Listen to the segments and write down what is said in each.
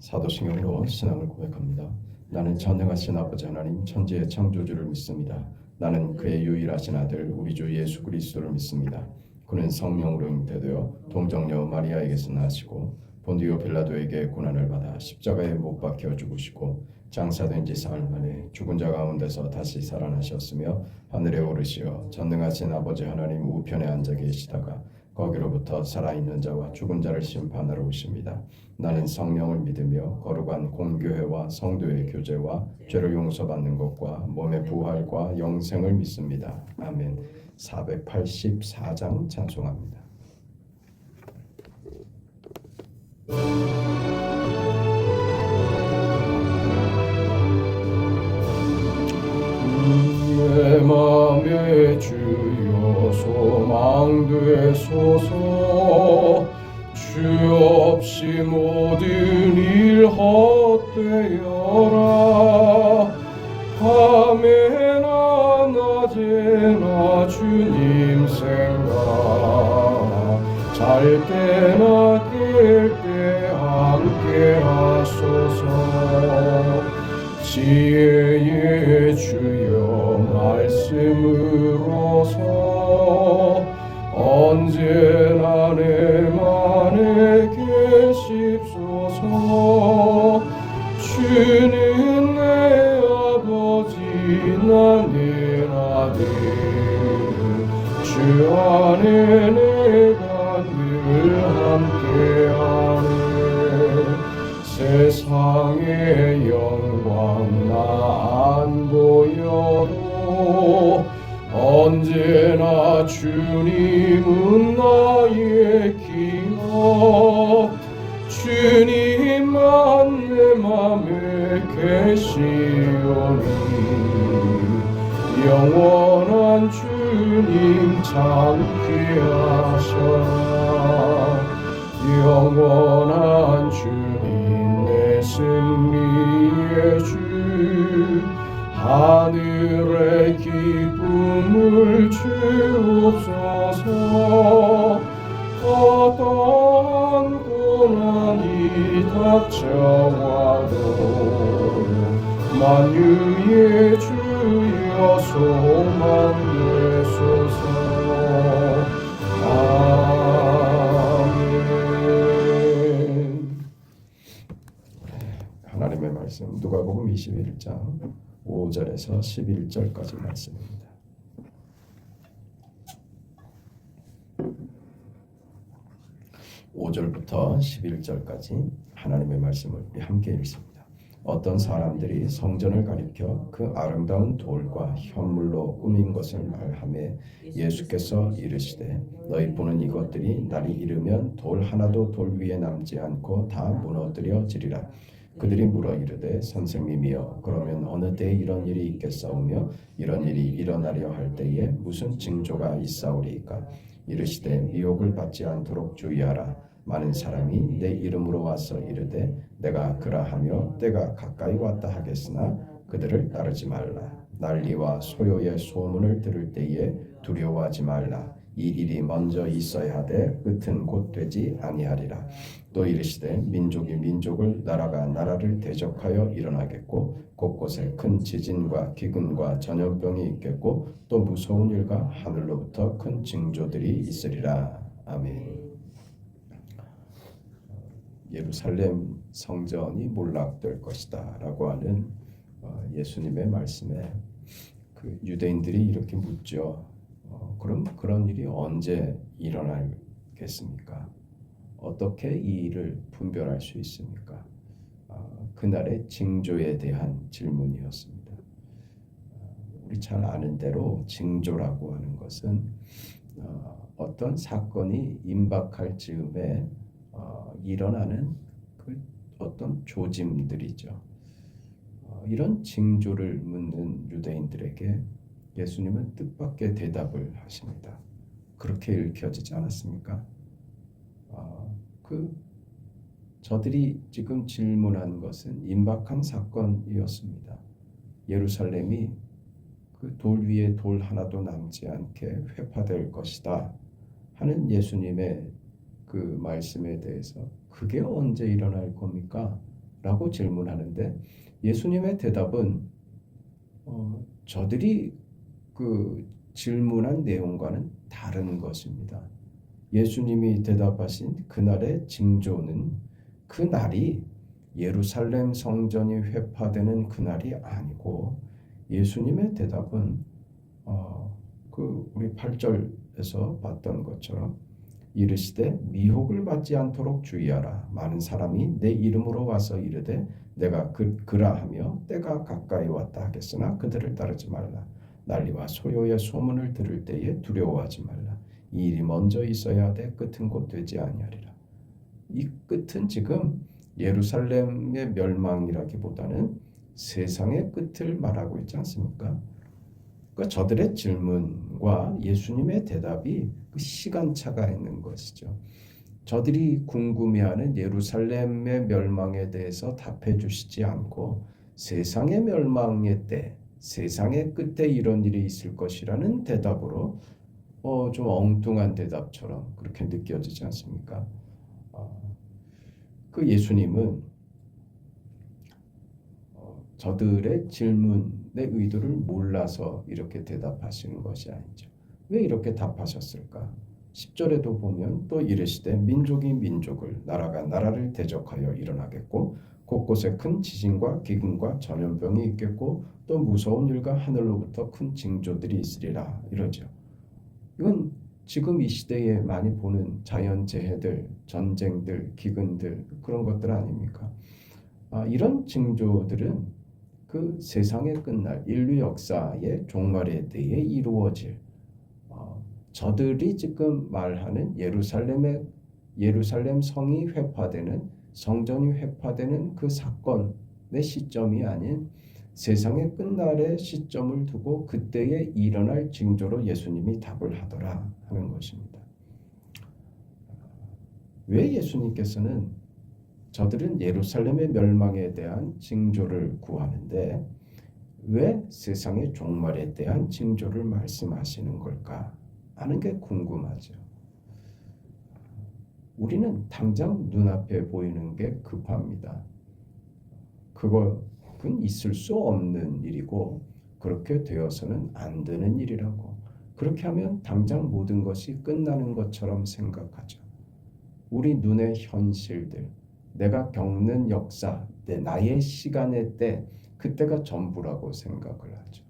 사도신경으로 신앙을 고백합니다. 나는 전능하신 아버지 하나님 천지의 창조주를 믿습니다. 나는 그의 유일하신 아들 우리 주 예수 그리스도를 믿습니다. 그는 성령으로 잉태되어 동정녀 마리아에게서 나시고 본디오 빌라도에게 고난을 받아 십자가에 못 박혀 죽으시고 장사된 지 사흘 만에 죽은 자 가운데서 다시 살아나셨으며 하늘에 오르시어 전능하신 아버지 하나님 우편에 앉아 계시다가 거기로부터 살아있는 자와 죽은 자를 심판하러 오십니다. 나는 성령을 믿으며 거룩한 공교회와 성도의 교제와 죄를 용서받는 것과 몸의 부활과 영생을 믿습니다. 아멘. 484장 찬송합니다. 내 맘에 주여 소망되소서. 주 없이 모든 일 헛되어라. 밤에나 낮에나 주님 생각, 잘 때나 깰 때 함께 하소서. 지혜의 주여 말씀으로서 언제나 내 맘에 계십소서. 주는 내 아버지 난 내 아들, 주 안에 내가 늘 함께하네. 세상의 영광 나 안 보여도 언제나 주님은 나의 기억. 주님만 내 맘에 계시오니 영원한 주님 참게 하셔라. 영원한 주님 내 승리의 주, 하늘의 기쁨을 주옵소서. 어떠한 고난이 닥쳐와도 만유의 주여 소망되소서. 아멘. 하나님의 말씀 누가복음 21장 5절에서 11절까지 말씀입니다. (5절부터) (11절까지) 하나님의 말씀을 함께 읽습니다. 어떤 사람들이 성전을 가리켜 그 아름다운 돌과 현물로 꾸민 것을 말하매 예수께서 이르시되 너희 보는 이것들이 날이 이르면 돌 하나도 돌 위에 남지 않고 다 무너뜨려지리라. 그들이 물어 이르되 선생님이여 그러면 어느 때에 이런 일이 있겠사오며 이런 일이 일어나려 할 때에 무슨 징조가 있사오리이까. 이르시되 미혹을 받지 않도록 주의하라. 많은 사람이 내 이름으로 와서 이르되 내가 그라하며 때가 가까이 왔다 하겠으나 그들을 따르지 말라. 난리와 소요의 소문을 들을 때에 두려워하지 말라. 이 일이 먼저 있어야 하되 끝은 곧 되지 아니하리라. 또 이르시되 민족이 민족을 나라가 나라를 대적하여 일어나겠고 곳곳에 큰 지진과 기근과 전염병이 있겠고 또 무서운 일과 하늘로부터 큰 징조들이 있으리라. 아멘. 예루살렘 성전이 몰락될 것이다 라고 하는 예수님의 말씀에 그 유대인들이 이렇게 묻죠. 그럼 그런 일이 언제 일어나겠습니까? 어떻게 이 일을 분별할 수 있습니까? 그날의 징조에 대한 질문이었습니다. 우리 잘 아는 대로 징조라고 하는 것은 어떤 사건이 임박할 즈음에 일어나는 그 어떤 조짐들이죠. 이런 징조를 묻는 유대인들에게 예수님은 뜻밖의 대답을 하십니다. 그렇게 읽혀지지 않았습니까? 저들이 지금 질문한 것은 임박한 사건이었습니다. 예루살렘이 그 돌 위에 돌 하나도 남지 않게 회파될 것이다 하는 예수님의 그 말씀에 대해서 그게 언제 일어날 겁니까? 라고 질문하는데 예수님의 대답은 저들이 그 질문한 내용과는 다른 것입니다. 예수님이 대답하신 그날의 징조는 그 날이 예루살렘 성전이 회파되는 그날이 아니고 예수님의 대답은 우리 8절에서 봤던 것처럼 이르시되 미혹을 받지 않도록 주의하라. 많은 사람이 내 이름으로 와서 이르되 내가 그라하며 때가 가까이 왔다 하겠으나 그들을 따르지 말라. 난리와 소요의 소문을 들을 때에 두려워하지 말라. 이 일이 먼저 있어야 하되 끝은 곧 되지 아니하리라. 이 끝은 지금 예루살렘의 멸망이라기보다는 세상의 끝을 말하고 있지 않습니까? 그러니까 저들의 질문과 예수님의 대답이 그 시간차가 있는 것이죠. 저들이 궁금해하는 예루살렘의 멸망에 대해서 답해 주시지 않고 세상의 멸망의 때, 세상의 끝에 이런 일이 있을 것이라는 대답으로 좀 엉뚱한 대답처럼 그렇게 느껴지지 않습니까? 그 예수님은 저들의 질문의 의도를 몰라서 이렇게 대답하시는 것이 아니죠. 왜 이렇게 답하셨을까? 10절에도 보면 또 이르시되 민족이 민족을 나라가 나라를 대적하여 일어나겠고 곳곳에 큰 지진과 기근과 전염병이 있겠고 또 무서운 일과 하늘로부터 큰 징조들이 있으리라 이러죠. 이건 지금 이 시대에 많이 보는 자연재해들, 전쟁들, 기근들 그런 것들 아닙니까? 이런 징조들은 그 세상의 끝날 인류 역사의 종말에 대해 이루어질 저들이 지금 말하는 예루살렘 성이 회파되는 성전이 회파되는 그 사건의 시점이 아닌 세상의 끝날의 시점을 두고 그때에 일어날 징조로 예수님이 답을 하더라 하는 것입니다. 왜 예수님께서는 저들은 예루살렘의 멸망에 대한 징조를 구하는데 왜 세상의 종말에 대한 징조를 말씀하시는 걸까 하는 게 궁금하죠. 우리는 당장 눈앞에 보이는 게 급합니다. 그건 있을 수 없는 일이고 그렇게 되어서는 안 되는 일이라고. 그렇게 하면 당장 모든 것이 끝나는 것처럼 생각하죠. 우리 눈의 현실들, 내가 겪는 역사, 나의 시간의 때, 그때가 전부라고 생각을 하죠.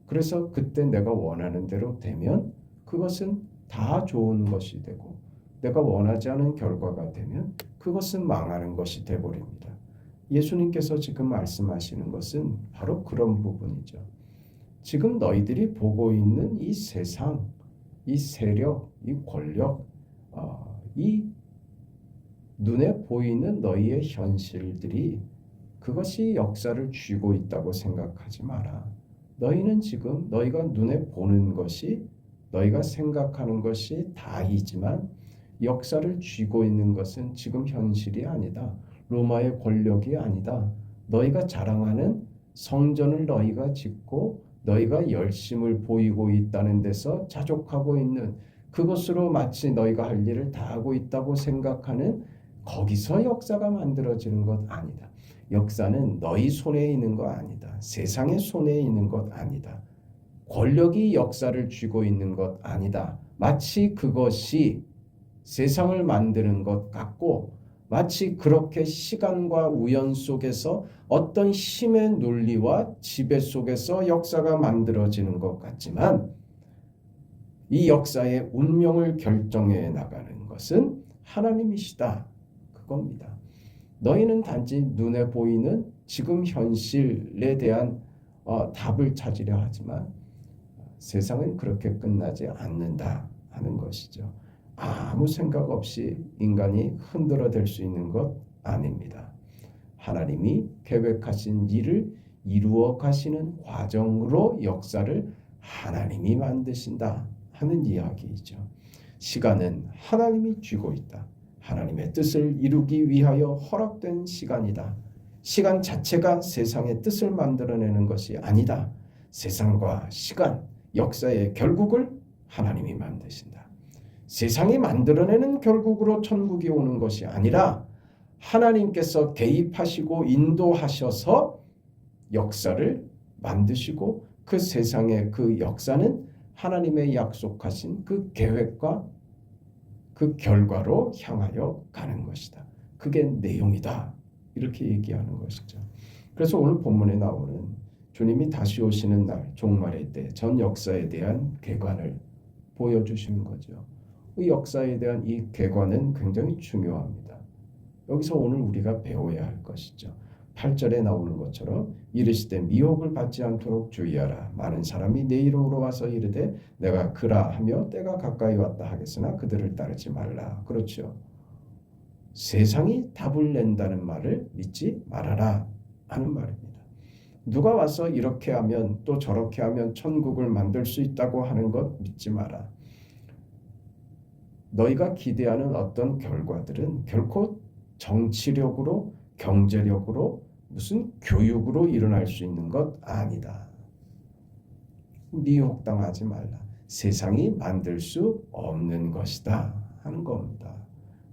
그래서 그때 내가 원하는 대로 되면 그것은 다 좋은 것이 되고 내가 원하지 않은 결과가 되면 그것은 망하는 것이 되어버립니다. 예수님께서 지금 말씀하시는 것은 바로 그런 부분이죠. 지금 너희들이 보고 있는 이 세상, 이 세력, 이 권력, 이 눈에 보이는 너희의 현실들이 그것이 역사를 쥐고 있다고 생각하지 마라. 너희는 지금 너희가 눈에 보는 것이 너희가 생각하는 것이 다이지만 역사를 쥐고 있는 것은 지금 현실이 아니다. 로마의 권력이 아니다. 너희가 자랑하는 성전을 너희가 짓고 너희가 열심을 보이고 있다는 데서 자족하고 있는 그것으로 마치 너희가 할 일을 다 하고 있다고 생각하는 거기서 역사가 만들어지는 것 아니다. 역사는 너희 손에 있는 것 아니다. 세상의 손에 있는 것 아니다. 권력이 역사를 쥐고 있는 것 아니다. 마치 그것이 세상을 만드는 것 같고 마치 그렇게 시간과 우연 속에서 어떤 힘의 논리와 지배 속에서 역사가 만들어지는 것 같지만 이 역사의 운명을 결정해 나가는 것은 하나님이시다. 그겁니다. 너희는 단지 눈에 보이는 지금 현실에 대한 답을 찾으려 하지만 세상은 그렇게 끝나지 않는다 하는 것이죠. 아무 생각 없이 인간이 흔들어댈 수 있는 것 아닙니다. 하나님이 계획하신 일을 이루어 가시는 과정으로 역사를 하나님이 만드신다 하는 이야기이죠. 시간은 하나님이 쥐고 있다. 하나님의 뜻을 이루기 위하여 허락된 시간이다. 시간 자체가 세상의 뜻을 만들어내는 것이 아니다. 세상과 시간, 역사의 결국을 하나님이 만드신다. 세상이 만들어내는 결국으로 천국이 오는 것이 아니라 하나님께서 개입하시고 인도하셔서 역사를 만드시고 그 세상의 그 역사는 하나님의 약속하신 그 계획과 그 결과로 향하여 가는 것이다. 그게 내용이다. 이렇게 얘기하는 것이죠. 그래서 오늘 본문에 나오는 주님이 다시 오시는 날 종말의 때 전 역사에 대한 개관을 보여주시는 거죠. 이 역사에 대한 이 개관은 굉장히 중요합니다. 여기서 오늘 우리가 배워야 할 것이죠. 8절에 나오는 것처럼 이르시되 미혹을 받지 않도록 주의하라. 많은 사람이 내 이름으로 와서 이르되 내가 그라 하며 때가 가까이 왔다 하겠으나 그들을 따르지 말라. 그렇죠. 세상이 답을 낸다는 말을 믿지 말아라 하는 말입니다. 누가 와서 이렇게 하면 또 저렇게 하면 천국을 만들 수 있다고 하는 것 믿지 마라. 너희가 기대하는 어떤 결과들은 결코 정치력으로 경제력으로 무슨 교육으로 일어날 수 있는 것 아니다. 미혹당하지 말라. 세상이 만들 수 없는 것이다 하는 겁니다.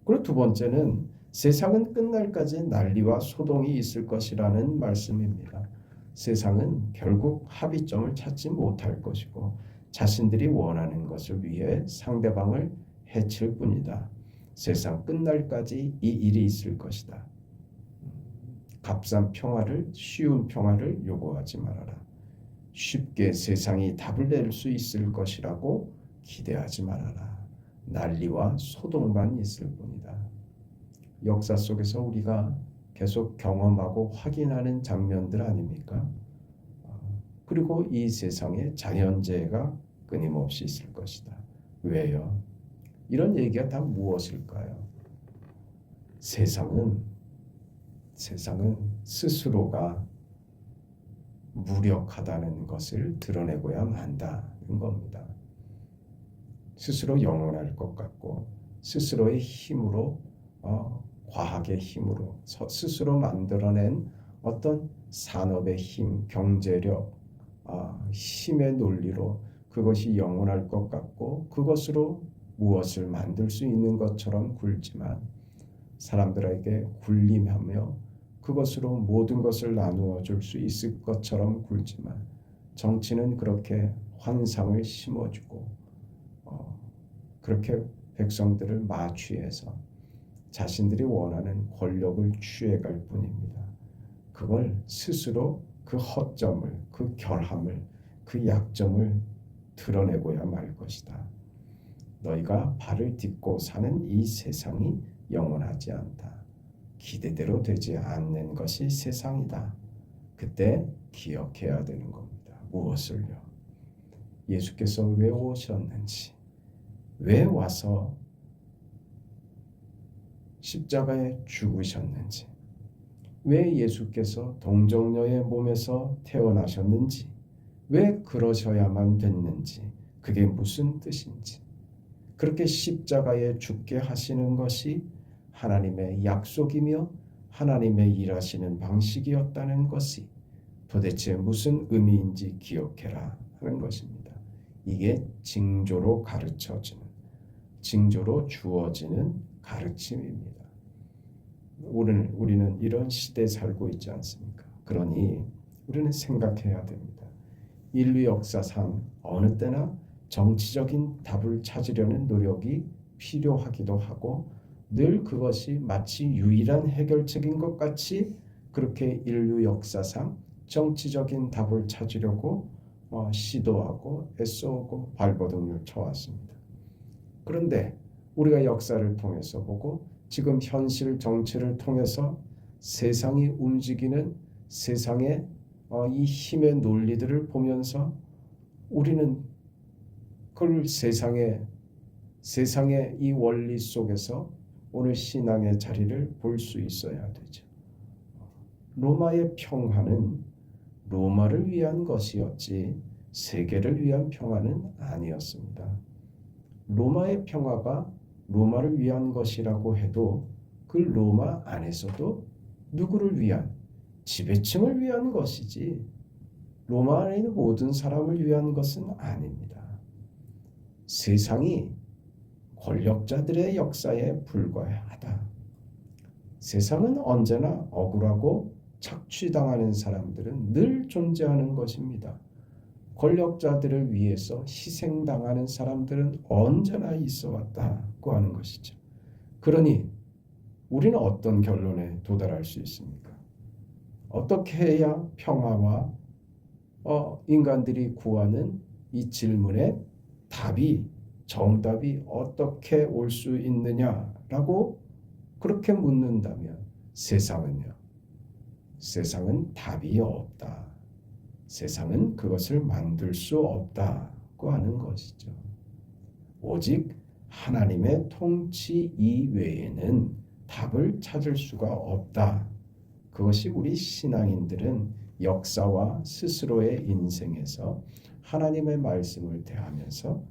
그리고 두 번째는 세상은 끝날까지 난리와 소동이 있을 것이라는 말씀입니다. 세상은 결국 합의점을 찾지 못할 것이고 자신들이 원하는 것을 위해 상대방을 해칠 뿐이다. 세상 끝날까지 이 일이 있을 것이다. 값싼 평화를, 쉬운 평화를 요구하지 말아라. 쉽게 세상이 답을 낼 수 있을 것이라고 기대하지 말아라. 난리와 소동만 있을 뿐이다. 역사 속에서 우리가 계속 경험하고 확인하는 장면들 아닙니까? 그리고 이 세상에 자연재해가 끊임없이 있을 것이다. 왜요? 이런 얘기가 다 무엇일까요? 세상은 스스로가 무력하다는 것을 드러내고야 한다는 겁니다. 스스로 영원할 것 같고 스스로의 힘으로 과학의 힘으로 스스로 만들어낸 어떤 산업의 힘, 경제력, 힘의 논리로 그것이 영원할 것 같고 그것으로 무엇을 만들 수 있는 것처럼 굴지만 사람들에게 군림하며 그것으로 모든 것을 나누어 줄 수 있을 것처럼 굴지만 정치는 그렇게 환상을 심어주고 그렇게 백성들을 마취해서 자신들이 원하는 권력을 취해갈 뿐입니다. 그걸 스스로 그 허점을, 그 결함을, 그 약점을 드러내고야 말 것이다. 너희가 발을 딛고 사는 이 세상이 영원하지 않다. 기대대로 되지 않는 것이 세상이다. 그때 기억해야 되는 겁니다. 무엇을요? 예수께서 왜 오셨는지, 왜 와서 십자가에 죽으셨는지, 왜 예수께서 동정녀의 몸에서 태어나셨는지, 왜 그러셔야만 됐는지, 그게 무슨 뜻인지, 그렇게 십자가에 죽게 하시는 것이 하나님의 약속이며 하나님의 일하시는 방식이었다는 것이 도대체 무슨 의미인지 기억해라 하는 것입니다. 이게 징조로 가르쳐지는, 징조로 주어지는 가르침입니다. 우리는 이런 시대에 살고 있지 않습니까? 그러니 우리는 생각해야 됩니다. 인류 역사상 어느 때나 정치적인 답을 찾으려는 노력이 필요하기도 하고 늘 그것이 마치 유일한 해결책인 것 같이 그렇게 인류 역사상 정치적인 답을 찾으려고 시도하고 애써오고 발버둥을 쳐왔습니다. 그런데 우리가 역사를 통해서 보고 지금 현실 정치를 통해서 세상이 움직이는 세상의 이 힘의 논리들을 보면서 우리는 그걸 세상의 이 원리 속에서 오늘 신앙의 자리를 볼 수 있어야 되죠. 로마의 평화는 로마를 위한 것이었지 세계를 위한 평화는 아니었습니다. 로마의 평화가 로마를 위한 것이라고 해도 그 로마 안에서도 누구를 위한, 지배층을 위한 것이지 로마 안에 있는 모든 사람을 위한 것은 아닙니다. 세상이 권력자들의 역사에 불과하다. 세상은 언제나 억울하고 착취당하는 사람들은 늘 존재하는 것입니다. 권력자들을 위해서 희생당하는 사람들은 언제나 있어 왔다고 하는 것이죠. 그러니 우리는 어떤 결론에 도달할 수 있습니까? 어떻게 해야 평화와 인간들이 구하는 이 질문에 정답이 어떻게 올 수 있느냐라고 그렇게 묻는다면 세상은 답이 없다. 세상은 그것을 만들 수 없다고 하는 것이죠. 오직 하나님의 통치 이외에는 답을 찾을 수가 없다. 그것이 우리 신앙인들은 역사와 스스로의 인생에서 하나님의 말씀을 대하면서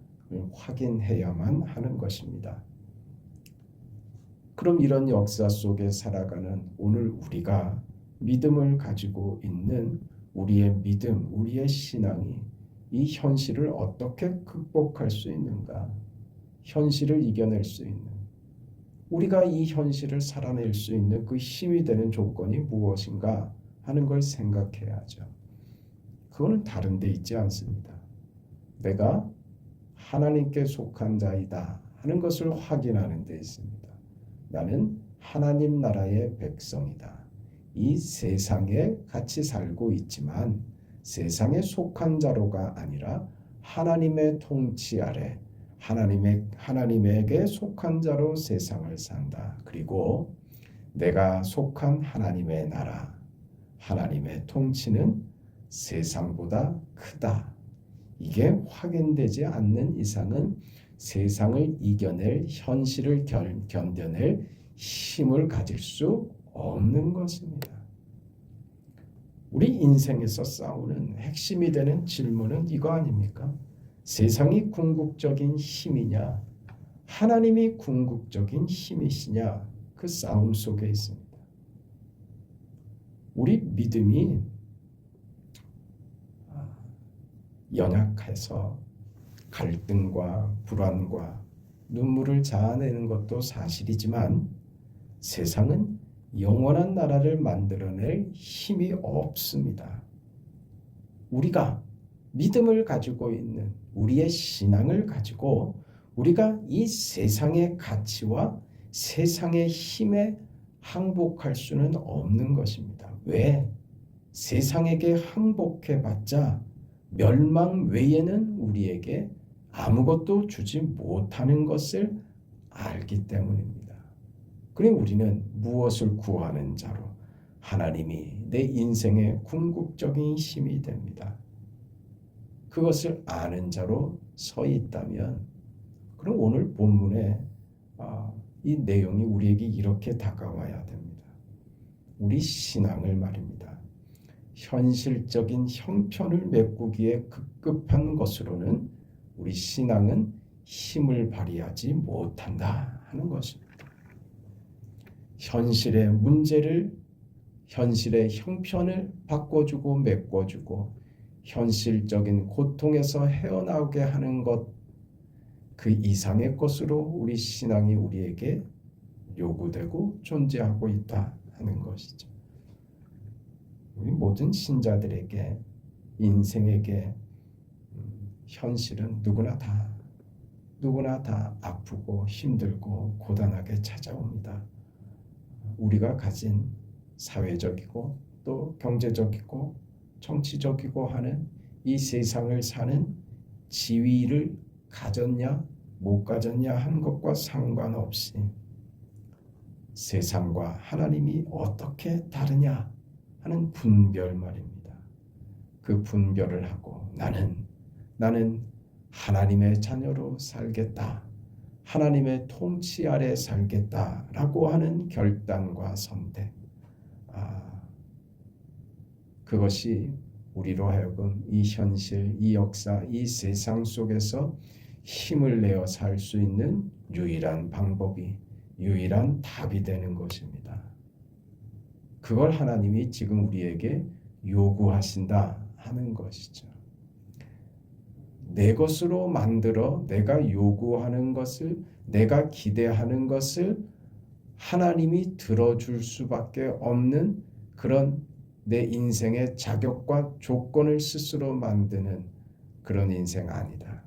확인해야만 하는 것입니다. 그럼 이런 역사 속에 살아가는 오늘 우리가 믿음을 가지고 있는 우리의 믿음, 우리의 신앙이 이 현실을 어떻게 극복할 수 있는가? 현실을 이겨낼 수 있는, 우리가 이 현실을 살아낼 수 있는 그 힘이 되는 조건이 무엇인가 하는 걸 생각해야죠. 그거는 다른 데 있지 않습니다. 내가 하나님께 속한 자이다 하는 것을 확인하는 데 있습니다. 나는 하나님 나라의 백성이다. 이 세상에 같이 살고 있지만 세상에 속한 자로가 아니라 하나님의 통치 아래 하나님에게 속한 자로 세상을 산다. 그리고 내가 속한 하나님의 나라, 하나님의 통치는 세상보다 크다. 이게 확인되지 않는 이상은 세상을 이겨낼, 현실을 견뎌낼 힘을 가질 수 없는 것입니다. 우리 인생에서 싸우는 핵심이 되는 질문은 이거 아닙니까? 세상이 궁극적인 힘이냐, 하나님이 궁극적인 힘이시냐, 그 싸움 속에 있습니다. 우리 믿음이 연약해서 갈등과 불안과 눈물을 자아내는 것도 사실이지만 세상은 영원한 나라를 만들어낼 힘이 없습니다. 우리가 믿음을 가지고 있는 우리의 신앙을 가지고 우리가 이 세상의 가치와 세상의 힘에 항복할 수는 없는 것입니다. 왜? 세상에게 항복해봤자 멸망 외에는 우리에게 아무것도 주지 못하는 것을 알기 때문입니다. 그러니 우리는 무엇을 구하는 자로? 하나님이 내 인생의 궁극적인 힘이 됩니다. 그것을 아는 자로 서 있다면, 그럼 오늘 본문에 이 내용이 우리에게 이렇게 다가와야 됩니다. 우리 신앙을 말입니다. 현실적인 형편을 메꾸기에 급급한 것으로는 우리 신앙은 힘을 발휘하지 못한다 하는 것입니다. 현실의 문제를, 현실의 형편을 바꿔주고 메꿔주고 현실적인 고통에서 헤어나오게 하는 것, 그 이상의 것으로 우리 신앙이 우리에게 요구되고 존재하고 있다 하는 것이죠. 우리 모든 신자들에게, 인생에게 현실은 누구나 다 아프고 힘들고 고단하게 찾아옵니다. 우리가 가진 사회적이고 또 경제적이고 정치적이고 하는 이 세상을 사는 지위를 가졌냐 못 가졌냐 하는 것과 상관없이 세상과 하나님이 어떻게 다르냐 하는 분별 말입니다. 그 분별을 하고 나는 하나님의 자녀로 살겠다, 하나님의 통치 아래 살겠다라고 하는 결단과 선택, 그것이 우리로 하여금 이 현실, 이 역사, 이 세상 속에서 힘을 내어 살 수 있는 유일한 방법이, 유일한 답이 되는 것입니다. 그걸 하나님이 지금 우리에게 요구하신다 하는 것이죠. 내 것으로 만들어 내가 요구하는 것을, 내가 기대하는 것을 하나님이 들어줄 수밖에 없는 그런 내 인생의 자격과 조건을 스스로 만드는 그런 인생 아니다.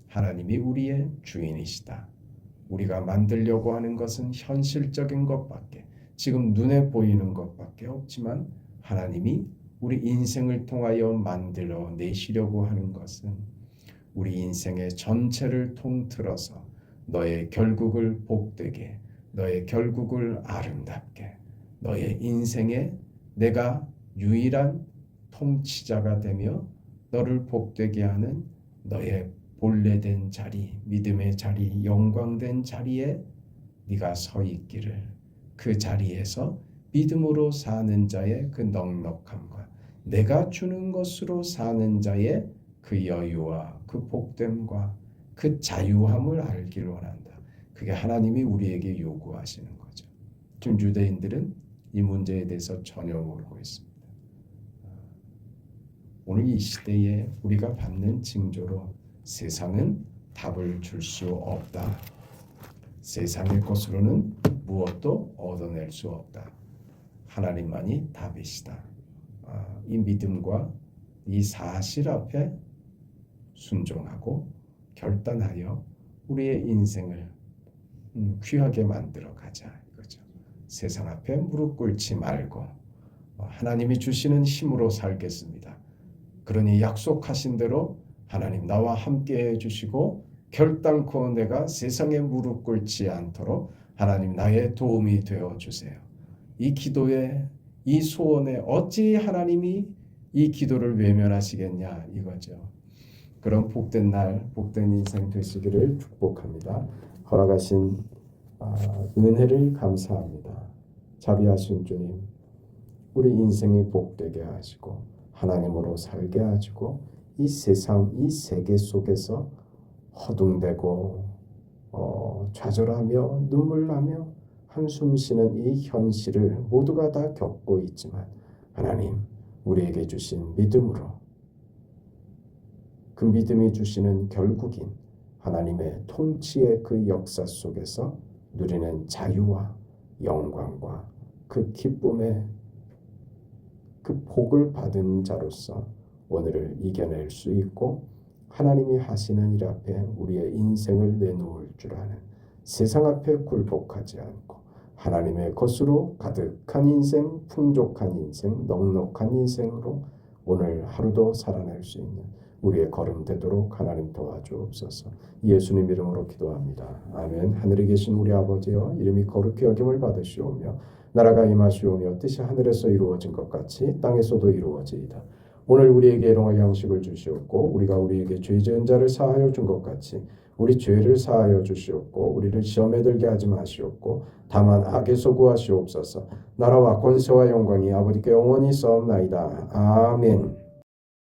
하나님이 우리의 주인이시다. 우리가 만들려고 하는 것은 현실적인 것밖에, 지금 눈에 보이는 것밖에 없지만 하나님이 우리 인생을 통하여 만들어 내시려고 하는 것은 우리 인생의 전체를 통틀어서 너의 결국을 복되게, 너의 결국을 아름답게, 너의 인생에 내가 유일한 통치자가 되며 너를 복되게 하는 너의 본래된 자리, 믿음의 자리, 영광된 자리에 네가 서 있기를, 그 자리에서 믿음으로 사는 자의 그 넉넉함과 내가 주는 것으로 사는 자의 그 여유와 그 복됨과 그 자유함을 알기를 원한다. 그게 하나님이 우리에게 요구하시는 거죠. 지금 유대인들은 이 문제에 대해서 전혀 모르고 있습니다. 오늘 이 시대에 우리가 받는 징조로 세상은 답을 줄 수 없다. 세상의 것으로는 무엇도 얻어낼 수 없다. 하나님만이 답이시다. 이 믿음과 이 사실 앞에 순종하고 결단하여 우리의 인생을 귀하게 만들어 가자 이거죠. 세상 앞에 무릎 꿇지 말고 하나님이 주시는 힘으로 살겠습니다. 그러니 약속하신 대로 하나님 나와 함께 해주시고 결단코 내가 세상에 무릎 꿇지 않도록 하나님 나의 도움이 되어주세요. 이 기도에, 이 소원에 어찌 하나님이 이 기도를 외면하시겠냐 이거죠. 그런 복된 날, 복된 인생 되시기를 축복합니다. 허락하신 은혜를 감사합니다. 자비하신 주님, 우리 인생이 복되게 하시고 하나님으로 살게 하시고 이 세상, 이 세계 속에서 허둥대고 좌절하며 눈물 나며 한숨 쉬는 이 현실을 모두가 다 겪고 있지만 하나님 우리에게 주신 믿음으로 그 믿음이 주시는 결국인 하나님의 통치의 그 역사 속에서 누리는 자유와 영광과 그 기쁨의 그 복을 받은 자로서 오늘을 이겨낼 수 있고 하나님이 하시는 일 앞에 우리의 인생을 내놓을 줄 아는 세상 앞에 굴복하지 않고 하나님의 것으로 가득한 인생, 풍족한 인생, 넉넉한 인생으로 오늘 하루도 살아낼 수 있는 우리의 걸음 되도록 하나님 도와주옵소서. 예수님 이름으로 기도합니다. 아멘. 하늘에 계신 우리 아버지여 이름이 거룩히 여김을 받으시오며 나라가 임하시오며 뜻이 하늘에서 이루어진 것 같이 땅에서도 이루어지이다. 오늘 우리에게 일용할 양식을 주시옵고 우리가 우리에게 죄 지은 자를 사하여 준 것 같이 우리 죄를 사하여 주시옵고 우리를 시험에 들게 하지 마시옵고 다만 악에서 구하시옵소서. 나라와 권세와 영광이 아버지께 영원히 있사옵나이다. 아멘.